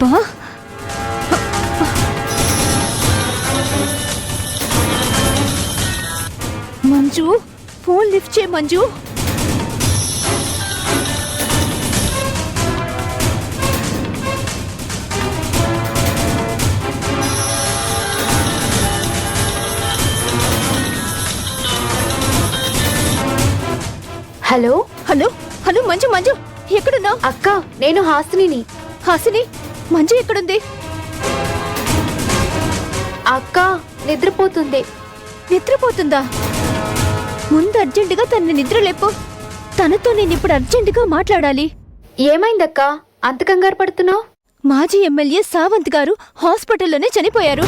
అబ్బా Manju, phone lift చేయి Manju. Hello hello hello Manju, Manju ఎక్కడున్నావు? అక్క, నేను హాసినిని. హాసిని, మంజు ఎక్కడుంది? అక్క నిద్రపోతుంది. నిద్రపోతుందా? ముందు అర్జెంటుగా తనని నిద్ర లేపు. తనతో నేను ఇప్పుడు అర్జెంటుగా మాట్లాడాలి. ఏమైందక్క అంత కంగారు పడుతున్నావు? మాజీ ఎమ్మెల్యే సావంత్ గారు హాస్పిటల్లోనే చనిపోయారు.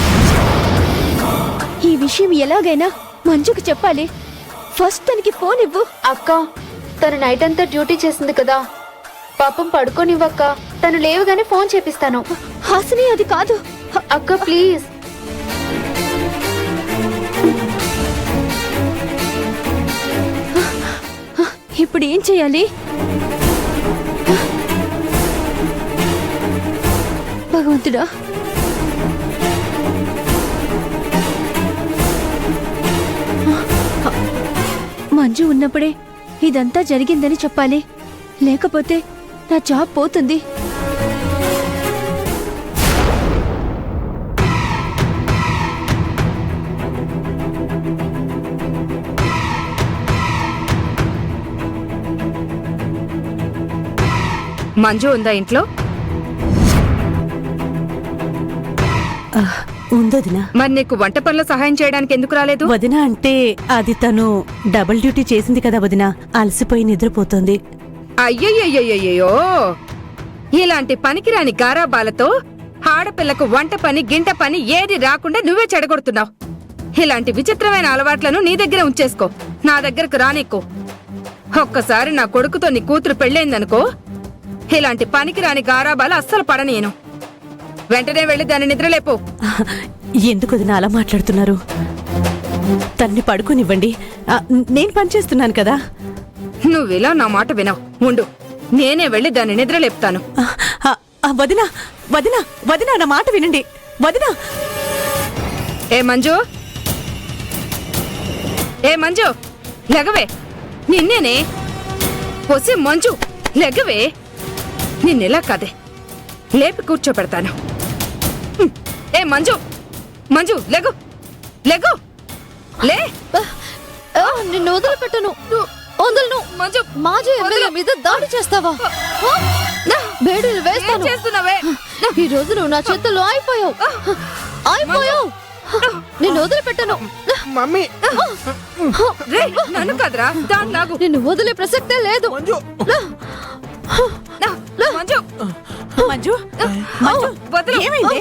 ఈ విషయం ఎలాగైనా మంజుకు చెప్పాలి. ఫస్ట్ తనకి ఫోన్ ఇవ్వు. అక్క, తను నైట్ అంతా డ్యూటీ చేసింది కదా, పాపం పడుకోనివ్వక్క. తను లేవగానే ఫోన్ చేపిస్తాను. హాసిని, అది కాదు. అక్క ప్లీజ్. ఇప్పుడు ఏం చేయాలి? భగవంతుడా, మంజు ఉన్నప్పుడే ఇదంతా జరిగిందని చెప్పాలి. లేకపోతే నా జాబ్ పోతుంది. మంజు ఉందా ఇంట్లో? ఉందొదినా. మరి నీకు వంట పనుల సహాయం చేయడానికి ఎందుకు రాలేదు? వదిన అంటే అది తను డబుల్ డ్యూటీ చేసింది కదా వదిన, అలసిపోయి నిద్రపోతుంది. అయ్యయ్యయ్యయ్యో, ఇలాంటి పనికిరాని గారాబాలతో ఆడపిల్లకు వంట పని గింట పని ఏది రాకుండా నువ్వే చెడగొడుతున్నావు. ఇలాంటి విచిత్రమైన అలవాట్లను నీ దగ్గర ఉంచేసుకో, నా దగ్గరకు రానిక్కో. ఒక్కసారి నా కొడుకుతో నీ కూతురు పెళ్ళైందనుకో, ఇలాంటి పనికిరాని గారాబాలు అస్సలు పడనీయను. వెంటనే వెళ్ళి దాన్ని నిద్రలేపు. ఎందుకు వదిన అలా మాట్లాడుతున్నారు? తన్ని పడుకోనివ్వండి, నేను పనిచేస్తున్నాను కదా. నువ్విలా నా మాట వినవు. ఉండు, నేనే వెళ్ళి దాన్ని నిద్రలేపుతాను. వదిన వదిన వదిన, నా మాట వినండి వదిన. ఏ మంజు, ఏ మంజు, లెగవే. నిన్నేనే. పొసి మంజు, లెగవే. నిన్నెలా కాదే, లేపి కూర్చోపెడతాను. ఏ మంజు, మంజు లెగు, లెగు, లే. నిన్ను వదిలిపెట్టను. వదలను. మంజు, మాజీ ఎమ్మెల్యే మీద దాడి చేస్తావా? బేడీలు వేస్తాను. చేస్తున్నావే? ఈ రోజు నువ్వు నా చేతుల్లో అయిపోయావు. అయిపోయావు. నిన్ను వదిలిపెట్టను. మమ్మీ, నన్ను కదరా దానిలాగు. నిన్ను వదిలే ప్రసక్తే లేదు. మంజు, మంజు మంజు వదలు. ఏమైంది?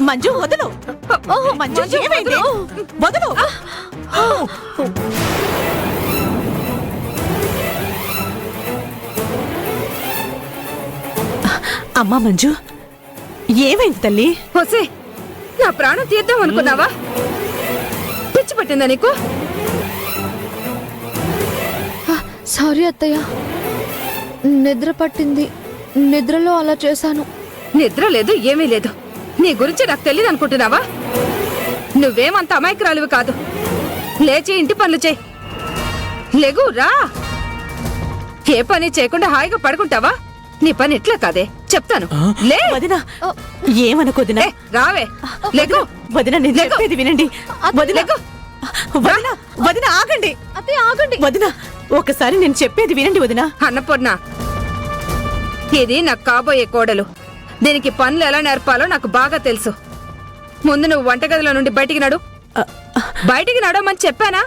మంజు వదలు. మంజు ఏమైంది? వదలు. అమ్మా మంజు, ఏమైంది తల్లి? పొసి, నా ప్రాణం తీద్దాం అనుకున్నావా? పిచ్చి పట్టిందా నీకు? సారీ అత్తయ్య, నిద్ర పట్టింది. నిద్రలో అలా చేశాను. నిద్ర లేదు, ఏమీ లేదు. నీ గురించి నాకు తెలియదు అనుకుంటున్నావా? నువ్వేమంత అమాయకురాలివి కాదు. లేచి ఇంటి పనులు చేయి. లెగు, రా. ఏ పని చేయకుండా హాయిగా పడుకుంటావా? నీ పని ఇట్లా కాదే, చెప్తాను. లే. వదినా, ఏమనుకోదినా? రావే, లెగు. వదినా, నేను చెప్పేది వినండి. వదినా, వదినా, వదినా ఆగండి. అత్తయ్య ఆగండి. వదినా, ఒకసారి నేను చెప్పేది వినండి వదినా. అన్నపూర్ణ, ఇది నాకు కాబోయే కోడలు. దీనికి పనులు ఎలా నేర్పాలో నాకు బాగా తెలుసు. ముందు నువ్వు వంటగదిలో నుండి బయటికి నడు. బయటికి నడవమని చెప్పానా?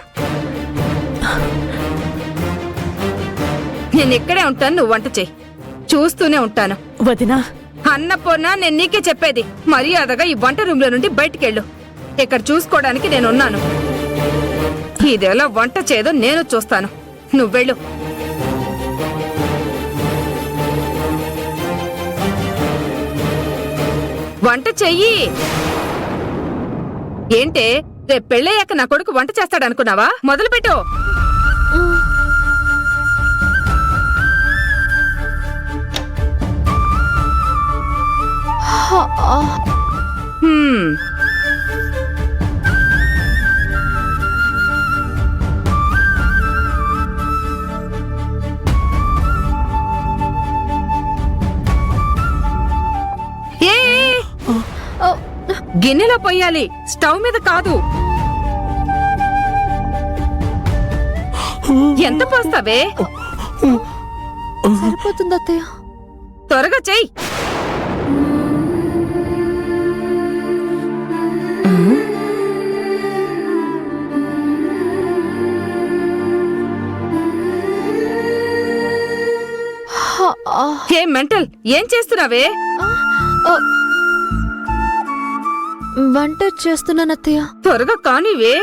నేను ఇక్కడే ఉంటాను, నువ్వు వంట చెయ్యి. చూస్తూనే ఉంటాను. వదినా, అన్నపూర్ణ, నేను నీకే చెప్పేది. మర్యాదగా ఈ వంట రూమ్ లో నుండి బయటికెళ్ళు. ఇక్కడ చూసుకోవడానికి నేనున్నాను. ఇదెలా వంట చేయదో నేను చూస్తాను. నువ్వెళ్ళు. వంట చెయ్యి. ఏంటే, రేపు పెళ్ళయ్యాక నా కొడుకు వంట చేస్తాడనుకున్నావా? మొదలుపెట్టు. గిన్నెలో పొయ్యాలి, స్టవ్ మీద కాదు. ఎంత పోస్తావే? సరిపోతుంది అత్తయ్య. త్వరగా చెయ్యి. హే మెంటల్, ఏం చేస్తున్నావే? వంట చేస్తున్నాను అత్తయ్య. త్వరగా కానివే.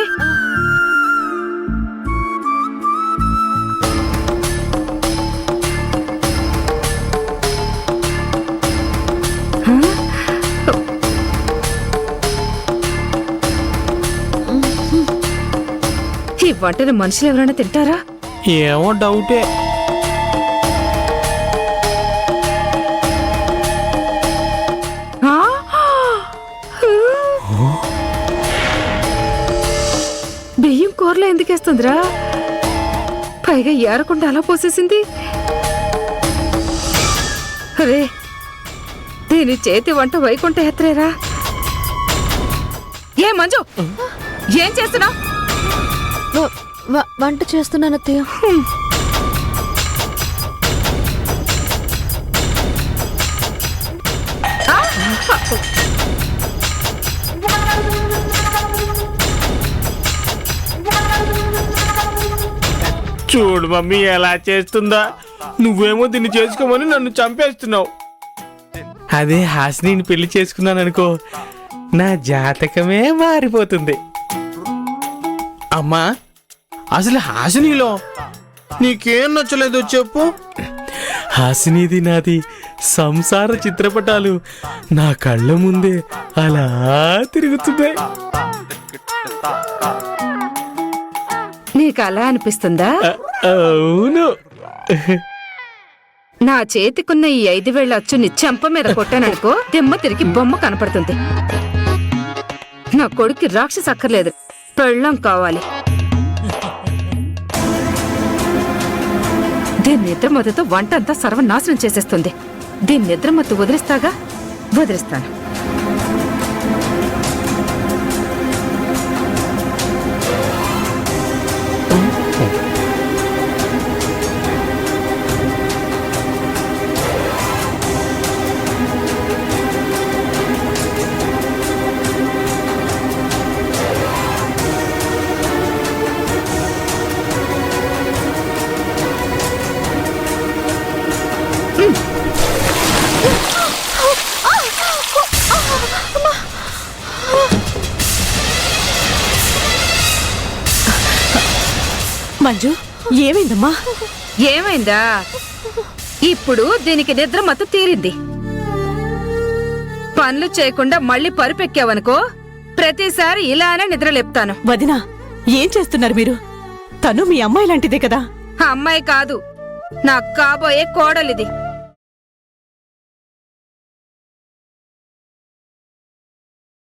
ఈ వంటను మనుషులు ఎవరైనా తింటారా? ఏమో డౌటే. ఆ? బియ్యం కూరలో ఎందుకేస్తుందిరా? పైగా ఏరకుండా అలా పోసేసింది. రే, దీని చేతి వంట వైకుంఠ ఎత్రేరా. ఏ మంజు, ఏం చేస్తున్నా? వంట చేస్తున్నాను అత్తయ్య. చూడు మమ్మీ ఎలా చేస్తుందా. నువ్వేమో దీన్ని చేసుకోమని నన్ను చంపేస్తున్నావు. అదే హాసినిని పెళ్లి చేసుకున్నాననుకో, నా జాతకమే మారిపోతుంది. అమ్మా, అసలు హాసినిలో నీకేం నచ్చలేదో చెప్పు. హాసినిది నాది సంసార చిత్రపటాలు నా కళ్ళ ముందే అలా తిరుగుతున్నాయి. నీకు అలా అనిపిస్తుందా? అవును. నా చేతికున్న ఈ 5,000 అచ్చుని చెంప మీద కొట్టాననుకో, దెమ్మ తిరిగి బొమ్మ కనపడుతుంది. నా కొడుక్కి రాక్షసి అక్కర్లేదు, పెళ్ళం కావాలి. దీని నిద్రమత్తుతో వంట అంతా సర్వనాశనం చేసేస్తుంది. దీని నిద్రమత్తు వదిలిస్తాగా? వదిలిస్తాను. మంజు, ఏమైందమ్మా? ఏమైందా? ఇప్పుడు దీనికి నిద్రమత్తు తీరింది. పనులు చేయకుండా మళ్ళీ పరుపెక్కావనుకో, ప్రతిసారి ఇలానే నిద్రలేపుతాను. వదినా, ఏం చేస్తున్నారు మీరు? తను మీ అమ్మాయి లాంటిదే కదా. అమ్మాయి కాదు, నా కాబోయే కోడలిది.